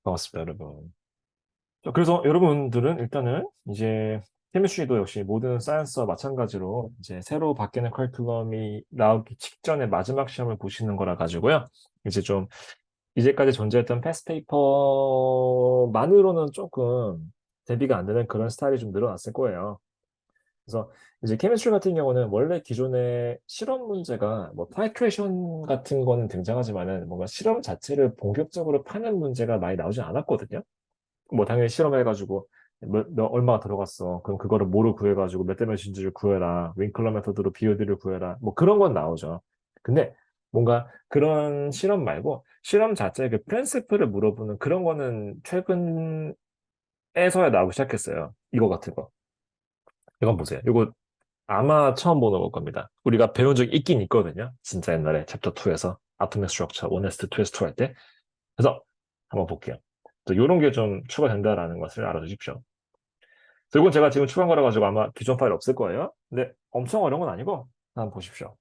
반갑습니다, 여러분. 자, 그래서 여러분들은 일단은 이제 케미스트리도 역시 모든 사이언스와 마찬가지로 이제 새로 바뀌는 커리큘럼이 나오기 직전에 마지막 시험을 보시는 거라 가지고요. 이제 좀 이제까지 존재했던 패스트 페이퍼만으로는 조금 대비가 안 되는 그런 스타일이 좀 늘어났을 거예요. 그래서 이제 케미스트리 같은 경우는 원래 기존의 실험 문제가 뭐 타이트레이션 같은 거는 등장하지만은 뭔가 실험 자체를 본격적으로 파는 문제가 많이 나오지 않았거든요. 뭐 당연히 실험해가지고 얼마가 들어갔어. 그럼 그거를 뭐로 구해가지고 몇 대 몇인지를 구해라. 윙클러 메서드로 BOD를 구해라. 뭐 그런 건 나오죠. 근데 뭔가 그런 실험 말고 실험 자체의 그 프린시플을 물어보는 그런 거는 최근에서야 나오기 시작했어요. 이거 같은 거. 이건 보세요. 이거 아마 처음 보는 걸 겁니다. 우리가 배운 적이 있긴 있거든요. 진짜 옛날에 챕터 2에서 아토믹 스트럭처 1S, 2S, 2 할 때. 그래서 한번 볼게요. 또 이런 게 좀 추가된다라는 것을 알아두십시오. 그리고 이건 제가 지금 추가한 거라 가지고 아마 기존 파일 없을 거예요. 근데 엄청 어려운 건 아니고 한번 보십시오.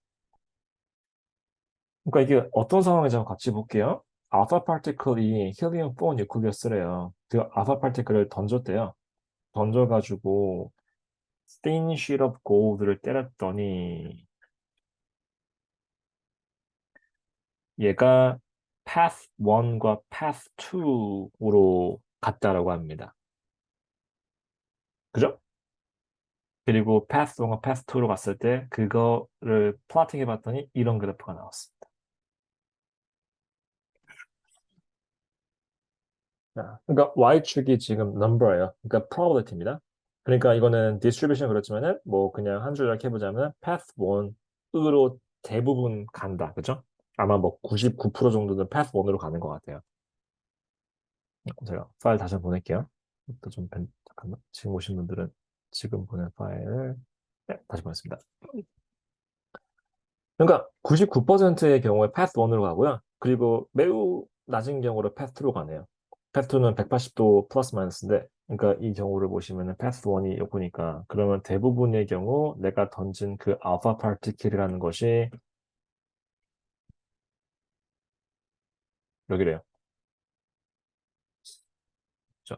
그러니까 이게 어떤 상황인지 한번 같이 볼게요. 알파 파티클이 헬리움 4 뉴클리어스래요. 그 알파 파티클을 던졌대요. 던져가지고 thin sheet of gold를 때렸더니 얘가 path 1과 path 2로 갔다라고 합니다. 그죠? 그리고 path 1과 path 2로 갔을 때 그거를 플러팅 해봤더니 이런 그래프가 나왔습니다. 자, 그러니까 y축이 지금 number예요. 그러니까 probability입니다. 그러니까 이거는 distribution 그렇지만은 뭐 그냥 한 줄로 이렇게 해보자면 path 1으로 대부분 간다. 그죠? 아마 뭐 99% 정도는 path 1으로 가는 것 같아요. 제가 파일 다시 한번 보낼게요. 잠깐만. 지금 오신 분들은 지금 보낸 파일을 네, 다시 보냈습니다. 그러니까 99%의 경우에 path 1으로 가고요. 그리고 매우 낮은 경우로 path 2로 가네요. path 2는 180도 플러스 마이너스인데, 그러니까 이 경우를 보시면은 path 1이 요거니까, 그러면 대부분의 경우 내가 던진 그 알파 파티클이라는 것이 여기래요. 그죠?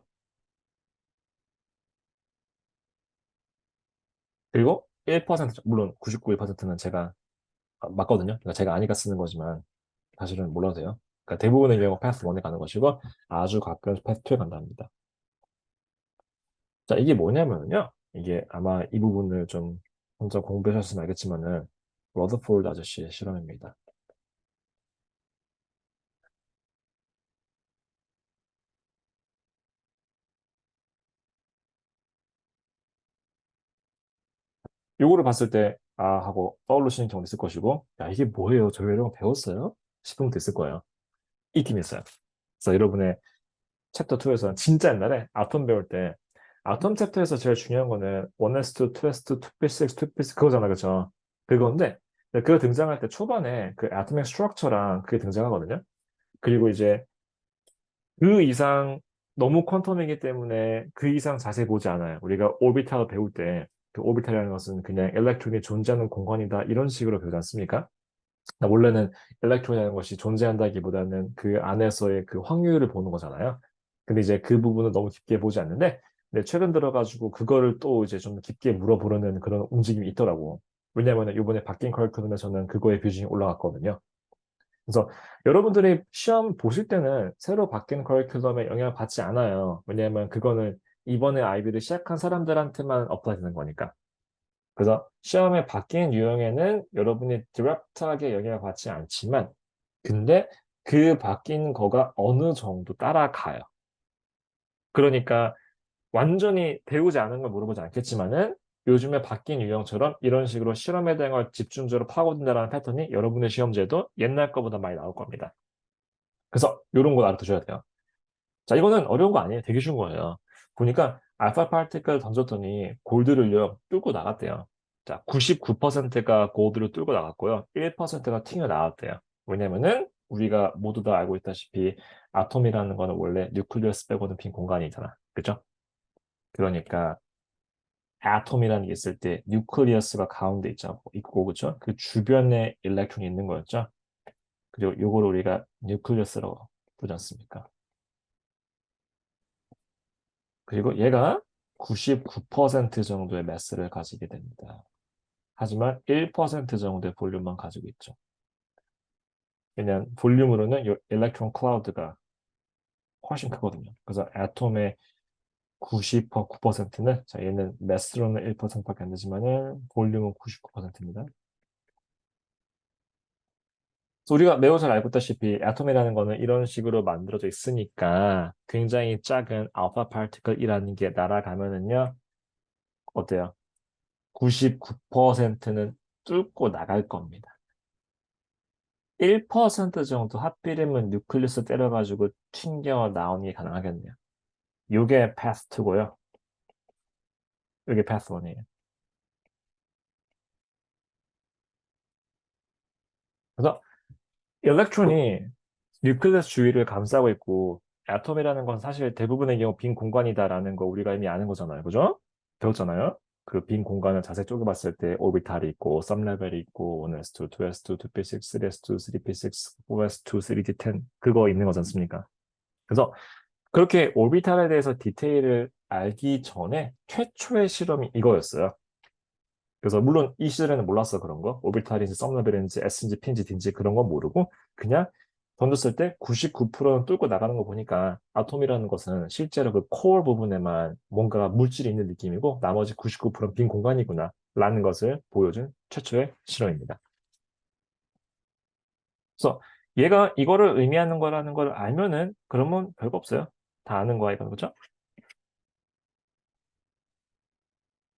그리고 1%, 물론 99%는 제가 맞거든요. 그러니까 제가 아니까 쓰는 거지만, 사실은 몰라도 돼요. 그러니까 대부분의 경우 path 1에 가는 것이고, 아주 가끔 path 2에 간다 합니다. 자, 이게 뭐냐면요. 이게 아마 이 부분을 좀 혼자 공부하셨으면 알겠지만은, 러더폴드 아저씨의 실험입니다. 요거를 봤을 때, 아, 하고 떠올리시는 경우도 있을 것이고, 야, 이게 뭐예요? 저 이런 거 배웠어요? 싶은 분도 있을 거예요. 이 팀이 있어요. 그래서 여러분의 챕터 2에서 진짜 옛날에 아톰 배울 때, 아톰 챕터에서 제일 중요한 거는 1s2, 2s2, 2p6, 2p6 그거잖아, 그쵸? 그건데, 그거 등장할 때 초반에 그 아토믹 스트럭처랑 그게 등장하거든요. 그리고 이제 그 이상 너무 퀀텀이기 때문에 그 이상 자세히 보지 않아요. 우리가 오비탈 배울 때 그 오비탈이라는 것은 그냥 일렉트론이 존재하는 공간이다 이런 식으로 배우지 않습니까? 원래는 일렉트론이라는 것이 존재한다기보다는 그 안에서의 그 확률을 보는 거잖아요. 근데 이제 그 부분은 너무 깊게 보지 않는데 근데 최근 들어가지고 그거를 또 이제 좀 깊게 물어보려는 그런 움직임이 있더라고. 왜냐하면 이번에 바뀐 커리큘럼에서는 그거의 비중이 올라갔거든요. 그래서 여러분들이 시험 보실 때는 새로 바뀐 커리큘럼에 영향을 받지 않아요. 왜냐하면 그거는 이번에 아이비를 시작한 사람들한테만 어플라이 되는 거니까. 그래서 시험에 바뀐 유형에는 여러분이 디렉트하게 영향을 받지 않지만, 근데 그 바뀐 거가 어느 정도 따라가요. 그러니까 완전히 배우지 않은 걸 물어보지 않겠지만은 요즘에 바뀐 유형처럼 이런 식으로 실험에 대한 걸 집중적으로 파고든다는 패턴이 여러분의 시험지에도 옛날 거보다 많이 나올 겁니다. 그래서 이런 거 알아두셔야 돼요. 자, 이거는 어려운 거 아니에요. 되게 쉬운 거예요. 보니까 알파 파티클 던졌더니 골드를요, 뚫고 나갔대요. 자, 99%가 골드를 뚫고 나갔고요. 1%가 튕겨 나왔대요. 왜냐면은 우리가 모두 다 알고 있다시피 아톰이라는 거는 원래 뉴클리어스 빼고는 빈 공간이잖아. 그죠? 그러니까 아톰이라는 게 있을 때 뉴클리어스가 가운데 있고, 그죠? 그 주변에 일렉트론이 있는 거였죠. 그리고 요거를 우리가 뉴클리어스라고 부르지 않습니까? 그리고 얘가 99% 정도의 매스를 가지게 됩니다. 하지만 1% 정도의 볼륨만 가지고 있죠. 왜냐하면 볼륨으로는 이 일렉트론 클라우드가 훨씬 크거든요. 그래서 아톰의 99%는 자 얘는 매스로는 1%밖에 안 되지만은 볼륨은 99%입니다. 우리가 매우 잘 알고 있다시피 아톰이라는 거는 이런 식으로 만들어져 있으니까 굉장히 작은 알파 파티클이라는 게 날아가면은요 어때요? 99%는 뚫고 나갈 겁니다. 1% 정도 하필이면 뉴클리스 때려가지고 튕겨 나오는 게 가능하겠네요. 이게 패스 2고요. 이게 패스 1이에요. 그래서 일렉트론이 뉴클리스 주위를 감싸고 있고 아톰이라는 건 사실 대부분의 경우 빈 공간이다라는 거 우리가 이미 아는 거잖아요. 그죠? 배웠잖아요. 그 빈 공간을 자세히 쪼개봤을 때 오비탈이 있고 썸레벨이 있고 1s2, 2s2, 2p6, 3s2, 3p6, 4s2, 3d10 그거 있는 거지 않습니까? 그래서 그렇게 오비탈에 대해서 디테일을 알기 전에 최초의 실험이 이거였어요. 그래서 물론 이 시절에는 몰랐어 그런 거. 오비탈인지 썸너벨인지 S인지 P인지 D인지 그런 건 모르고 그냥 던졌을 때 99%는 뚫고 나가는 거 보니까 아톰이라는 것은 실제로 그 코어 부분에만 뭔가 물질이 있는 느낌이고 나머지 99%는 빈 공간이구나 라는 것을 보여준 최초의 실험입니다. 그래서 얘가 이거를 의미하는 거라는 걸 알면은 그러면 별거 없어요. 다 아는 거야 이거는 그죠?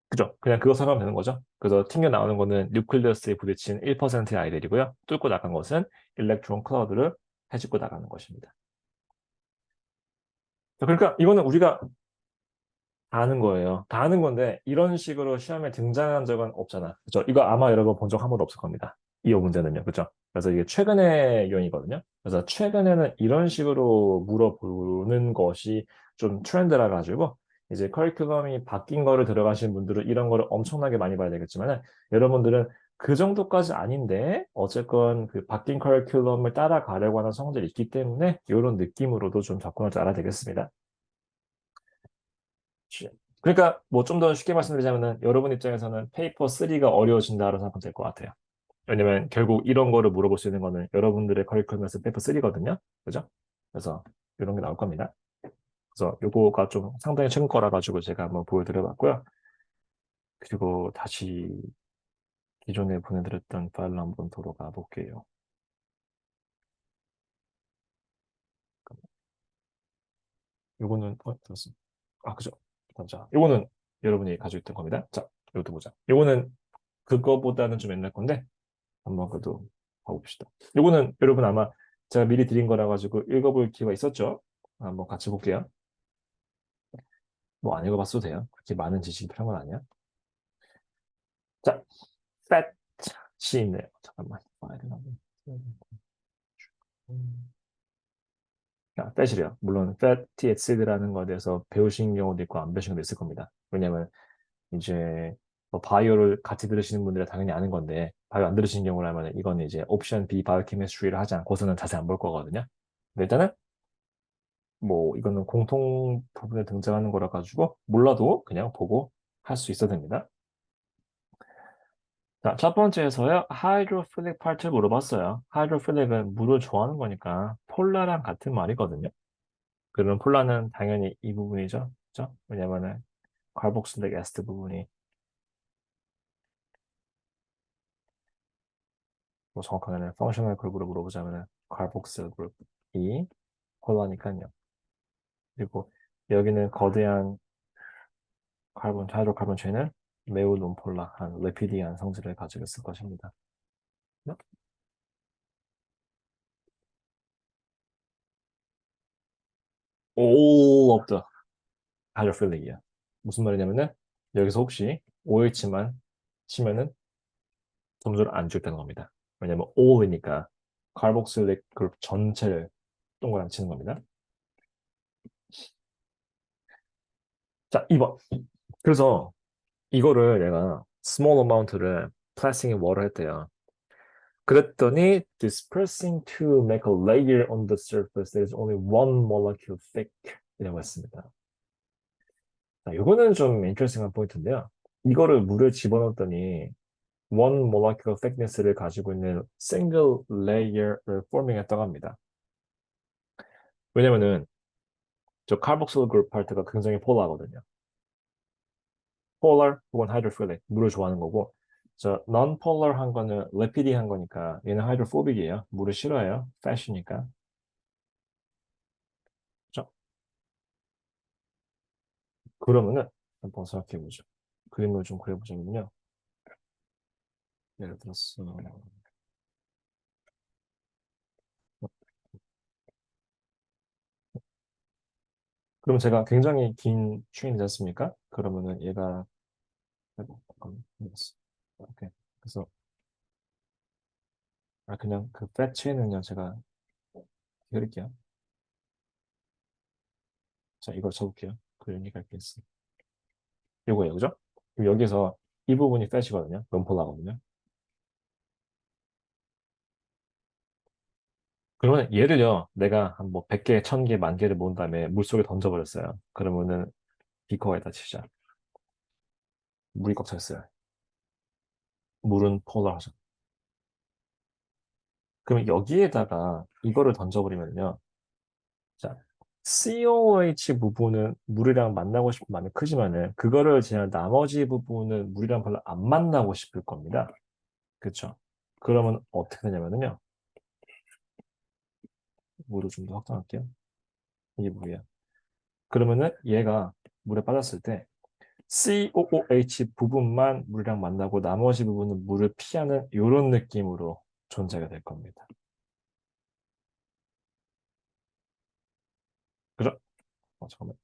그죠? 그냥 그거 설명하면 되는 거죠. 그래서 튕겨 나오는 거는 뉴클리어스에 부딪힌 1%의 아이들이고요. 뚫고 나간 것은 일렉트론 클라우드를 헤집고 나가는 것입니다. 그러니까 이거는 우리가 다 아는 거예요. 다 아는 건데 이런 식으로 시험에 등장한 적은 없잖아. 그죠? 이거 아마 여러분 본 적 한 번도 없을 겁니다. 이 문제는요. 그죠? 그래서 이게 최근의 유행이거든요. 그래서 최근에는 이런 식으로 물어보는 것이 좀 트렌드라 가지고 이제 커리큘럼이 바뀐 거를 들어가신 분들은 이런 거를 엄청나게 많이 봐야 되겠지만은 여러분들은 그 정도까지 아닌데 어쨌건 그 바뀐 커리큘럼을 따라가려고 하는 성질이 있기 때문에 이런 느낌으로도 좀 접근을 잘 알아야 되겠습니다. 그러니까 뭐 좀 더 쉽게 말씀드리자면은 여러분 입장에서는 페이퍼 3가 어려워진다고 생각하면 될 것 같아요. 왜냐면 결국 이런 거를 물어볼 수 있는 거는 여러분들의 커리큘럼에서 페이퍼 3거든요. 그죠? 그래서 이런 게 나올 겁니다. 그래서 요거가 좀 상당히 최근 거라 가지고 제가 한번 보여드려 봤고요. 그리고 다시 기존에 보내드렸던 파일로 한번 돌아가 볼게요. 요거는 됐습니다. 아 그죠? 자, 요거는 여러분이 가지고 있던 겁니다. 자, 이것도 보자. 요거는 그거보다는 좀 옛날 건데 한번 그래도 봐봅시다. 요거는 여러분 아마 제가 미리 드린 거라 가지고 읽어볼 기회가 있었죠? 한번 같이 볼게요. 뭐 안 읽어봤어도 돼요. 그렇게 많은 지식이 필요한 건 아니야. 자, fat이 있네요. 잠깐만. 파일을 한번. 아, fat이래요. 물론 fatty acid라는 거에 대해서 배우신 경우도 있고 안 배우신 경우도 있을 겁니다. 왜냐면 이제 뭐 바이오를 같이 들으시는 분들은 당연히 아는 건데 바이오 안 들으시는 경우라면 이거는 이제 옵션 B 바이오케미스트리를 하지 않고서는 자세히 안 볼 거거든요. 근데 일단은 뭐 이거는 공통 부분에 등장하는 거라 가지고 몰라도 그냥 보고 할 수 있어야 됩니다. 자, 첫 번째에서요. 하이드로필릭 파트를 물어봤어요. 하이드로필릭은 물을 좋아하는 거니까 폴라랑 같은 말이거든요. 그러면 폴라는 당연히 이 부분이죠. 그죠? 왜냐면은 칼복실릭 에스트 부분이 뭐 정확하게는 펑셔널 그룹으로 물어보자면은 칼복실 그룹이 폴라니까요. 그리고 여기는 거대한 하이드로카본 체인을 매우 논폴라한 레피디한 성질을 가지고 있을 것입니다. 네? 오, 없다. 하이드로필릭이야. 무슨 말이냐면은 여기서 혹시 OH만 치면은 점수를 안 주겠다는 겁니다. 왜냐면 O이니까 카보실릭 그룹 전체를 동그라미 치는 겁니다. 자, 2번. 그래서 이거를 내가 small amount를 placing in water 했대요. 그랬더니 dispersing to make a layer on the surface there is only one molecule thick 이라고 했습니다. 자, 이거는 좀 인트레스팅한 포인트인데요. 이거를 물에 집어넣었더니 one molecular thickness를 가지고 있는 single layer를 포밍했다고 합니다. 왜냐면은 저 carboxyl group 파트가 굉장히 폴라거든요. polar 혹은 hydrophilic 물을 좋아하는 거고 저 non-polar 한 거는 lipid이 한 거니까 얘는 hydrophobic이에요. 물을 싫어해요. fat이니까. 그죠? 그러면은 한번 생각해 보죠. 그림을 좀 그려보자면요. 예를 들어서 그럼 제가 굉장히 긴 추인이지 않습니까? 그러면은 얘가 아이고, 잠깐만, 이랬어. 오케이. 그래서 그냥 그 fat 체인은요 제가 그릴게요. 자 이걸 쳐볼게요. 그 의미가 있겠어. 요거예요, 그죠? 그럼 여기서 이 부분이 fat이거든요. 럼폴라거든요. 그러면 얘를요, 내가 한 뭐 100개, 1000개, 만 개를 모은 다음에 물속에 던져버렸어요. 그러면은 비커에다 치자. 물이 꽉 차 있어요. 물은 폴라하죠. 그럼 여기에다가 이거를 던져버리면요. 자, COH 부분은 물이랑 만나고 싶은 마음이 크지만은 그거를 제한 나머지 부분은 물이랑 별로 안 만나고 싶을 겁니다. 그렇죠? 그러면 어떻게 되냐면요. 물을 좀 더 확장할게요. 이게 물이야. 그러면은 얘가 물에 빠졌을 때 COOH 부분만 물이랑 만나고 나머지 부분은 물을 피하는 이런 느낌으로 존재가 될 겁니다. 그죠? 잠깐만.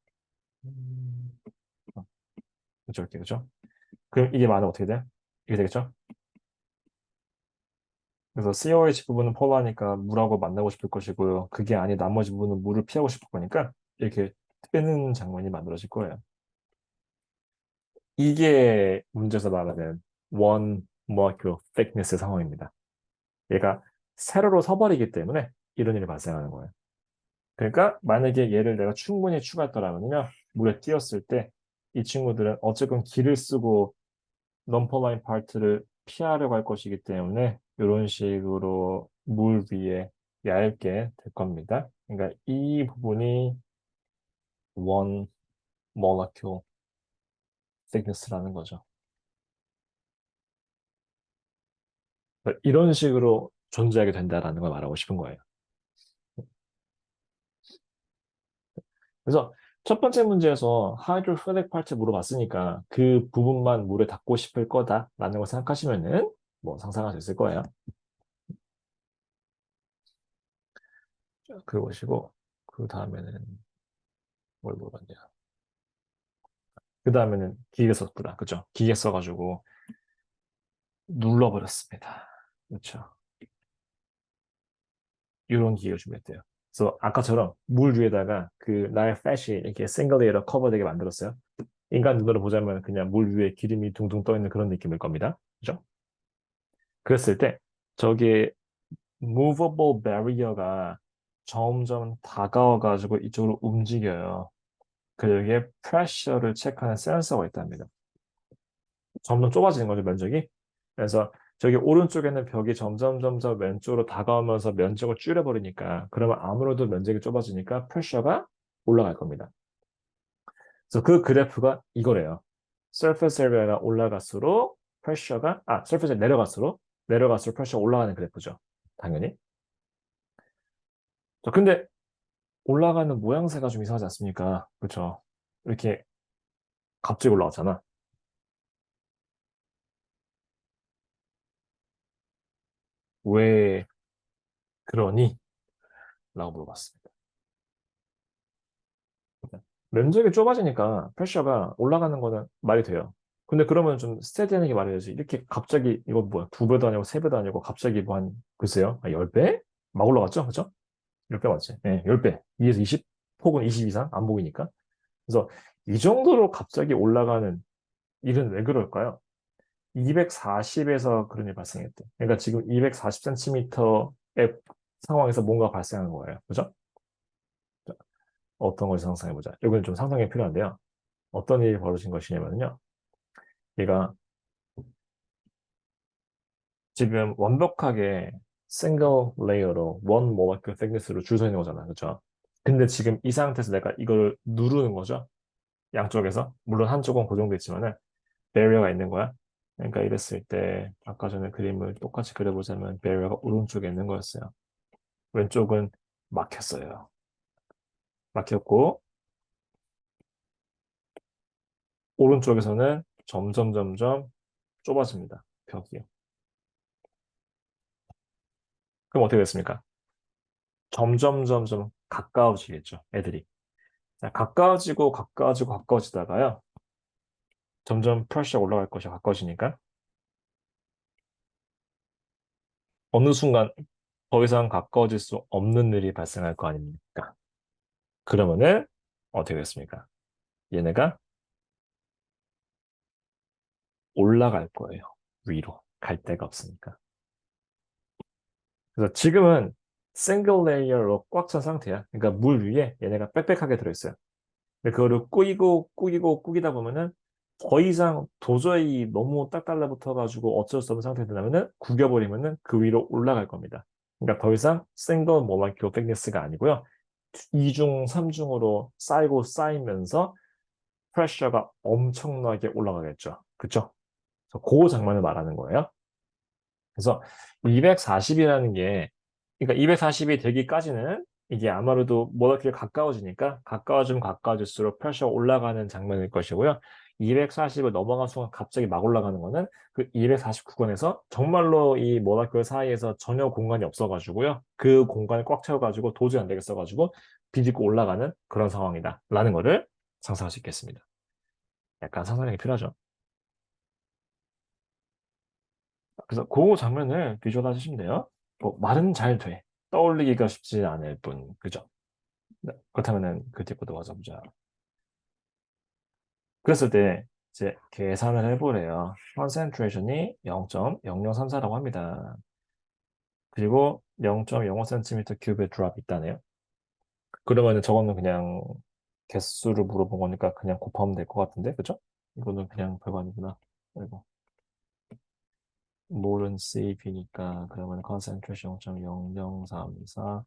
음, 어, 그죠? 이렇게, 그죠? 그럼 이게 만약 어떻게 돼? 이게 되겠죠? 그래서 COH 부분은 폴라니까 물하고 만나고 싶을 것이고요. 그게 아닌 나머지 부분은 물을 피하고 싶을 거니까 이렇게 뜨는 장면이 만들어질 거예요. 이게 문제에서 말하는 one molecule thickness 상황입니다. 얘가 세로로 서버리기 때문에 이런 일이 발생하는 거예요. 그러니까 만약에 얘를 내가 충분히 추가했더라면요, 물에 띄었을 때 이 친구들은 어쨌건 길을 쓰고 넘퍼라인 파트를 피하려고 할 것이기 때문에 이런 식으로 물 위에 얇게 될 겁니다. 그러니까 이 부분이 one molecule thickness라는 거죠. 그러니까 이런 식으로 존재하게 된다라는 걸 말하고 싶은 거예요. 그래서 첫 번째 문제에서 hydrophilic part 물어봤으니까 그 부분만 물에 닿고 싶을 거다라는 걸 생각하시면은 뭐 상상할 수 있을 거예요. 그러시고 그 다음에는 뭘 물어봤냐? 그 다음에는 기계 썼구나, 그죠? 기계 써가지고 눌러버렸습니다. 그렇죠? 이런 기계를 준비했대요. 그래서 아까처럼 물 위에다가 그 나의 팻이 이렇게 싱글 레이어로 커버되게 만들었어요. 인간 눈으로 보자면 그냥 물 위에 기름이 둥둥 떠 있는 그런 느낌일 겁니다. 그죠? 그랬을 때 저게 movable barrier가 점점 다가와가지고 이쪽으로 움직여요. 그 여기에 pressure를 체크하는 센서가 있답니다. 점점 좁아지는 거죠, 면적이. 그래서 저기 오른쪽에 있는 벽이 점점 왼쪽으로 다가오면서 면적을 줄여버리니까 그러면 아무래도 면적이 좁아지니까 pressure가 올라갈 겁니다. 그래서 그 그래프가 이거래요. surface area가 올라갈수록 surface area 내려갈수록 pressure가 올라가는 그래프죠. 당연히. 근데 올라가는 모양새가 좀 이상하지 않습니까? 그렇죠? 이렇게 갑자기 올라가잖아. 왜 그러니? 라고 물어봤습니다. 면적이 좁아지니까 프레셔가 올라가는 거는 말이 돼요. 근데 그러면 좀 스테디하는 게 말이 되지. 이렇게 갑자기 이거 뭐야? 두 배도 아니고 세 배도 아니고 갑자기 뭐 한 글쎄요. 10배? 막 올라갔죠? 그죠? 10배 맞지? 네, 10배. 2에서 20 혹은 20 이상 안 보이니까. 그래서 이 정도로 갑자기 올라가는 일은 왜 그럴까요? 240에서 그런 일이 발생했대. 그러니까 지금 240cm의 상황에서 뭔가 발생한 거예요. 그죠? 자, 어떤 걸 상상해보자. 이건 좀 상상이 필요한데요. 어떤 일이 벌어진 것이냐면요. 얘가 지금 완벽하게 싱글 레이어로 원 모lecular thickness로 줄 서 있는 거잖아. 그렇죠? 근데 지금 이 상태에서 내가 이걸 누르는 거죠. 양쪽에서. 물론 한쪽은 고정돼 있지만은 베리어가 있는 거야. 그러니까 이랬을 때 아까 전에 그림을 똑같이 그려보자면 베리어가 오른쪽에 있는 거였어요. 왼쪽은 막혔어요. 막혔고 오른쪽에서는 점점 좁아집니다. 벽이. 그럼 어떻게 됐습니까? 점점 가까워지겠죠. 애들이. 자, 가까워지다가요. 점점 프레셔가 올라갈 것이 가까워지니까 어느 순간 더 이상 가까워질 수 없는 일이 발생할 거 아닙니까? 그러면은 어떻게 됐습니까? 얘네가 올라갈 거예요. 위로. 갈 데가 없으니까. 그래서 지금은 싱글 레이어로 꽉 찬 상태야. 그러니까 물 위에 얘네가 빽빽하게 들어있어요. 근데 그거를 꾸기다 보면은 더 이상 도저히 너무 딱 달라붙어가지고 어쩔 수 없는 상태에 되면은 구겨버리면은 그 위로 올라갈 겁니다. 그러니까 더 이상 싱글 모lecular thickness가 아니고요. 2중, 3중으로 쌓이면서 프레셔가 엄청나게 올라가겠죠. 그쵸? 그래서 그 장면을 말하는 거예요. 그래서 240이라는 게, 그러니까 240이 되기까지는 이게 아무래도 모lecule이 가까워지니까 가까워지면 가까워질수록 프레셔가 올라가는 장면일 것이고요. 240을 넘어간 순간 갑자기 막 올라가는 거는 그 240 구간에서 정말로 이 모lecular 사이에서 전혀 공간이 없어가지고요. 그 공간을 꽉 채워가지고 도저히 안 되겠어가지고 비집고 올라가는 그런 상황이다. 라는 거를 상상할 수 있겠습니다. 약간 상상력이 필요하죠. 그래서 그 장면을 비주얼 하시면 돼요. 뭐 말은 잘 돼. 떠올리기가 쉽지 않을 뿐. 그죠? 네. 그렇다면은 그 뒤부터 가자 보자. 그랬을 때 이제 계산을 해보래요. concentration이 0.0034라고 합니다. 그리고 0.05cm 큐브의 드랍이 있다네요. 그러면은 저거는 그냥 개수를 물어본 거니까 그냥 곱하면 될 것 같은데, 그죠? 이거는 그냥 별거 아니구나. 그리고 몰은 CV니까 그러면 concentration 0.0034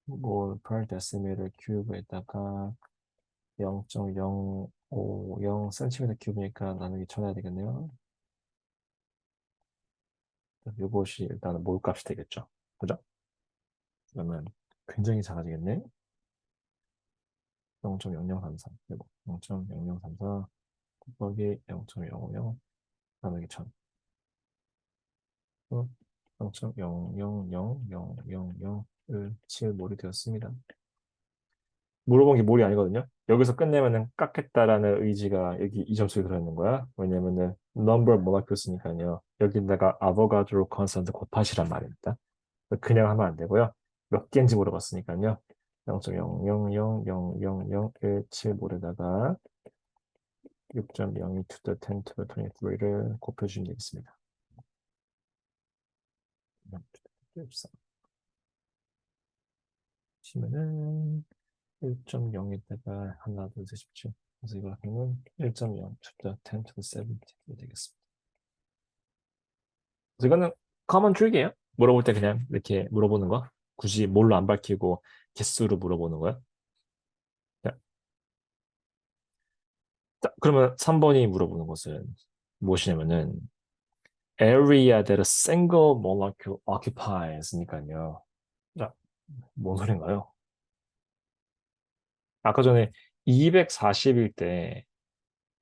몰 per 데시미터 큐브에다가 0.050cm 큐브니까 나누기 쳐내야 되겠네요. 이것이 일단은 몰 값이 되겠죠. 그죠? 그러면 굉장히 작아지겠네. 0.0034 그리고 0.0034 곱하기 0.050 나누기 1000 0.00000017몰이 되었습니다. 물어본 게 몰이 아니거든요. 여기서 끝내면은 깎겠다라는 의지가 여기 이 점수에 들어있는 거야. 왜냐면은 number molecules니까요. 여기다가 아보가드로 컨스턴트 곱하시란 말입니다. 그냥 하면 안 되고요. 몇 개인지 물어봤으니까요. 0.000017몰에다가 6.02 to the 10 to the 23를 곱해주시면 되겠습니다. 치면은 1.0에다가 하나, 둘, 셋, 17. 그래서 이걸 하면 1.0 to the 10 to the 7 되겠습니다. 그래서 이거는 common trick이에요. 물어볼 때 그냥 이렇게 물어보는 거. 굳이 뭘로 안 밝히고 개수로 물어보는 거야. 자, 그러면 3번이 물어보는 것은 무엇이냐면은 area that a single molecule occupies니까요. 자, 뭔 소린가요? 아까 전에 240일 때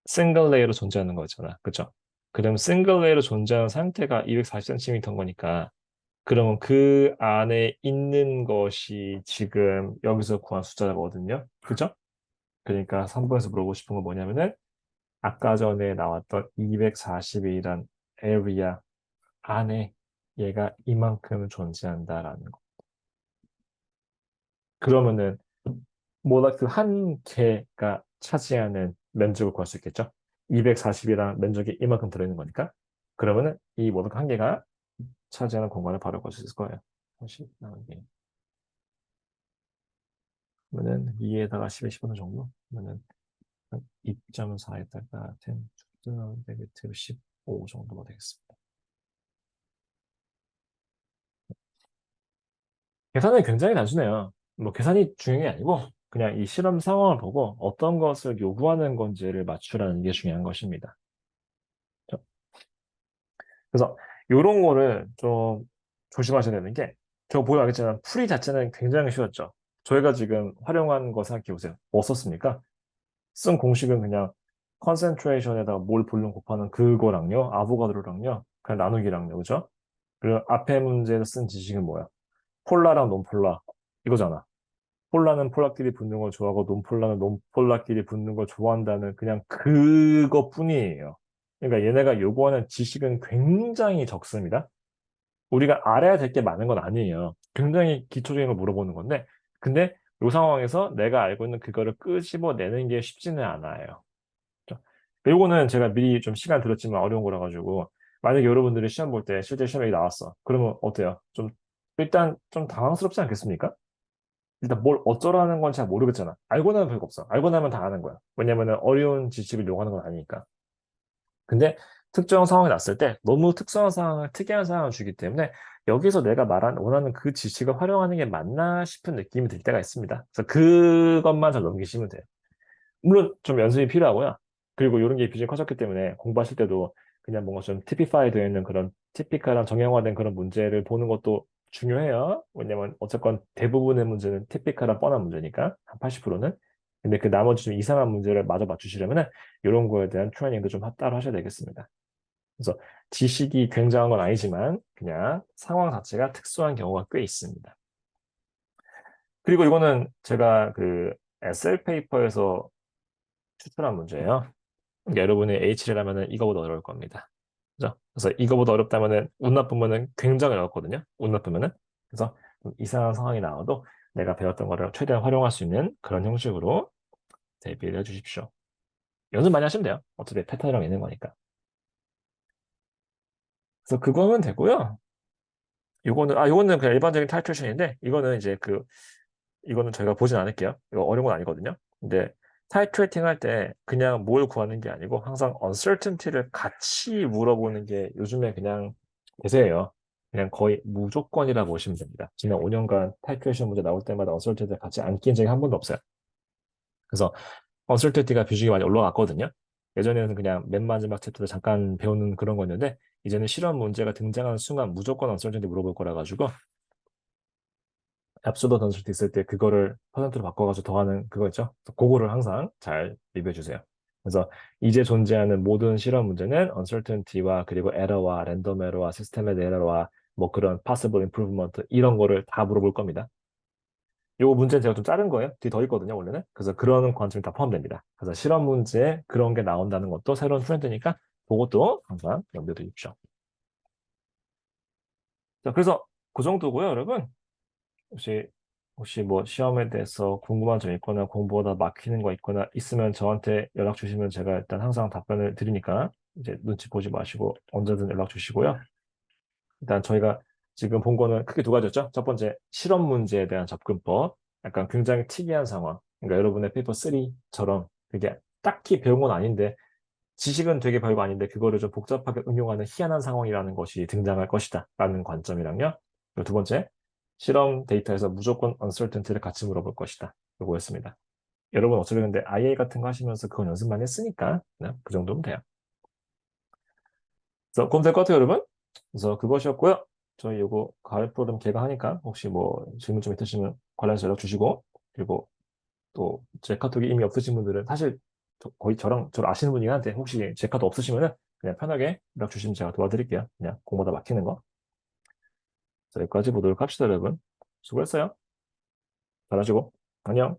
싱글 레이어로 존재하는 거잖아. 그죠? 그럼 싱글 레이어로 존재하는 상태가 240cm인 거니까 그러면 그 안에 있는 것이 지금 여기서 구한 숫자거든요. 그죠? 그러니까 3번에서 물어보고 싶은 건 뭐냐면은 아까 전에 나왔던 240이란 area 안에 얘가 이만큼 존재한다라는 거. 그러면은 뭐다 그 한 개가 차지하는 면적을 구할 수 있겠죠? 240이란 면적이 이만큼 들어있는 거니까. 그러면은 이 모든 한 개가 차지하는 공간을 바로 구할 수 있을 거예요. 다시 나오게. 그러면은 2에다가 10에 15는 정도? 그러면은 2.4에다가 10 네게티브 15 정도가 되겠습니다. 계산은 굉장히 단순해요. 뭐 계산이 중요한 게 아니고 그냥 이 실험 상황을 보고 어떤 것을 요구하는 건지를 맞추라는 게 중요한 것입니다. 그래서 이런 거를 좀 조심하셔야 되는 게, 저 보여 알겠지만 풀이 자체는 굉장히 쉬웠죠. 저희가 지금 활용한 거 생각해 보세요. 뭐 썼습니까? 쓴 공식은 그냥 컨센트레이션에다가 몰 볼륨 곱하는 그거랑요, 아보가드로랑요, 그냥 나누기랑요, 그죠? 그리고 앞에 문제에서 쓴 지식은 뭐야? 폴라랑 논폴라 이거잖아. 폴라는 폴라끼리 붙는 걸 좋아하고 논폴라는 논폴라끼리 붙는 걸 좋아한다는 그냥 그것뿐이에요. 그러니까 얘네가 요구하는 지식은 굉장히 적습니다. 우리가 알아야 될 게 많은 건 아니에요. 굉장히 기초적인 걸 물어보는 건데, 근데 이 상황에서 내가 알고 있는 그거를 끄집어내는 게 쉽지는 않아요. 그죠? 요거는 제가 미리 좀 시간 들었지만 어려운 거라 가지고, 만약에 여러분들이 시험 볼 때 실제 시험에 나왔어. 그러면 어때요? 좀 일단 좀 당황스럽지 않겠습니까? 일단 뭘 어쩌라는 건 잘 모르겠잖아. 알고 나면 별거 없어. 알고 나면 다 아는 거야. 왜냐면은 어려운 지식을 요구하는 건 아니니까. 근데 특정 상황이 났을 때 너무 특수한 상황을, 특이한 상황을 주기 때문에 여기서 내가 원하는 그 지식을 활용하는 게 맞나 싶은 느낌이 들 때가 있습니다. 그래서 그것만 잘 넘기시면 돼요. 물론 좀 연습이 필요하고요. 그리고 이런 게 비중이 커졌기 때문에 공부하실 때도 그냥 뭔가 좀 티피파이 되어 있는 그런 티피컬한 정형화된 그런 문제를 보는 것도 중요해요. 왜냐면 어쨌건 대부분의 문제는 티피컬한 뻔한 문제니까 한 80%는. 근데 그 나머지 좀 이상한 문제를 마저 맞추시려면은 이런 거에 대한 트레이닝도 좀 따로 하셔야 되겠습니다. 그래서 지식이 굉장한 건 아니지만 그냥 상황 자체가 특수한 경우가 꽤 있습니다. 그리고 이거는 제가 그 에셀 페이퍼에서 추출한 문제예요. 그러니까 여러분이 H라면은 이거보다 어려울 겁니다. 그죠? 그래서 이거보다 어렵다면은 운 나쁘면은 굉장히 어렵거든요. 운 나쁘면은. 그래서 좀 이상한 상황이 나와도 내가 배웠던 거를 최대한 활용할 수 있는 그런 형식으로 대비를 해주십시오. 연습 많이 하시면 돼요. 어차피 패턴이랑 있는 거니까. 그래서 그거면 되고요. 요거는 그냥 일반적인 타이트레이션인데, 이거는 저희가 보진 않을게요. 이거 어려운 건 아니거든요. 근데 타이트레이팅 할 때 그냥 뭘 구하는 게 아니고 항상 uncertainty를 같이 물어보는 게 요즘에 그냥 대세예요. 그냥 거의 무조건이라고 보시면 됩니다. 지난 5년간 타이트레이션 문제 나올 때마다 uncertainty를 같이 안 낀 적이 한 번도 없어요. 그래서 uncertainty가 비중이 많이 올라갔거든요. 예전에는 그냥 맨 마지막 챕터를 잠깐 배우는 그런 거였는데, 이제는 실험 문제가 등장하는 순간 무조건 uncertainty 물어볼 거라 가지고 앱소더 던질 때 있을 때 그거를 퍼센트로 바꿔가지고 더하는 그거 있죠? 그거를 항상 잘 리뷰해 주세요. 그래서 이제 존재하는 모든 실험 문제는 uncertainty와 그리고 error와 랜덤 에러와 시스템의 에러와 뭐 그런 possible improvement 이런 거를 다 물어볼 겁니다. 요 문제는 제가 좀 자른 거예요. 뒤에 더 있거든요, 원래는. 그래서 그런 관점이 다 포함됩니다. 그래서 실험 문제에 그런 게 나온다는 것도 새로운 트렌드니까 그것도 항상 염두에 두십시오. 자, 그래서 그 정도고요, 여러분. 혹시 혹시 뭐 시험에 대해서 궁금한 점 있거나 공부하다 막히는 거 있거나 있으면 저한테 연락 주시면 제가 일단 항상 답변을 드리니까 이제 눈치 보지 마시고 언제든 연락 주시고요. 일단 저희가 지금 본 거는 크게 두 가지였죠. 첫 번째, 실험 문제에 대한 접근법. 약간 굉장히 특이한 상황. 그러니까 여러분의 페이퍼 3처럼 그게 딱히 배운 건 아닌데 지식은 되게 별거 아닌데 그거를 좀 복잡하게 응용하는 희한한 상황이라는 것이 등장할 것이다. 라는 관점이랑요. 그리고 두 번째, 실험 데이터에서 무조건 uncertainty를 같이 물어볼 것이다. 요거였습니다. 여러분 어차피 근데 IA 같은 거 하시면서 그건 연습만 했으니까 그냥 그 정도면 돼요. 그래서 그럼 될 것 같아요, 여러분. 그래서 그것이었고요. 저희 요거 가을 프로그램 개강하니까 혹시 뭐 질문 좀 있으시면 관련해서 연락 주시고, 그리고 또 제 카톡이 이미 없으신 분들은 사실 거의 저를 아시는 분이긴 한데 혹시 제 카톡 없으시면은 그냥 편하게 연락 주시면 제가 도와드릴게요. 그냥 공부하다 막히는 거. 자, 여기까지 보도록 합시다, 여러분. 수고했어요. 잘하시고 안녕.